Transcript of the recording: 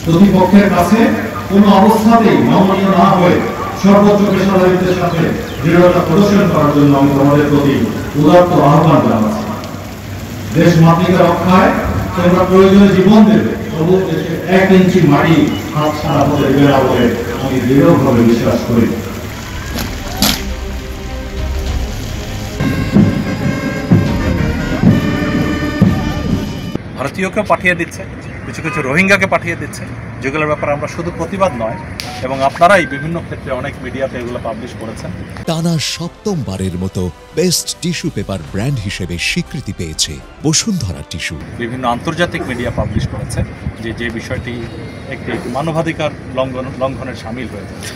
প্রতিপক্ষের কাছে কোনো অবস্থাতেই নমনীয় না হয়ে সর্বোচ্চ পেশাদারিত্বের সাথে দৃঢ়তা প্রদর্শন করার জন্য আমি তোমাদের প্রতি উদাত্ত আহ্বান জানাচ্ছি। দেশ মাতৃকা রক্ষায় তোমরা প্রয়োজনে জীবন দেবে, তবু দেশের 1 ইঞ্চি মাটি হাত ছাড়া হতে দেবে না বলে আমি দৃঢ়ভাবে বিশ্বাস করি। ভারতীয়কে পাঠিয়ে দিচ্ছে, কিছু কিছু রোহিঙ্গাকে পাঠিয়ে দিচ্ছে, যেগুলোর ব্যাপারে আমরা শুধু প্রতিবাদ নয়, এবং আপনারাই বিভিন্ন ক্ষেত্রে অনেক মিডিয়াতে এগুলো পাবলিশ করেছেন। টানা 7মবারের মতো বেস্ট টিস্যু পেপার ব্র্যান্ড হিসেবে স্বীকৃতি পেয়েছে বসুন্ধরা টিস্যু। বিভিন্ন আন্তর্জাতিক মিডিয়া পাবলিশ করেছে যে বিষয়টি একটি মানবাধিকার লঙ্ঘনের শামিল হয়ে যাচ্ছে।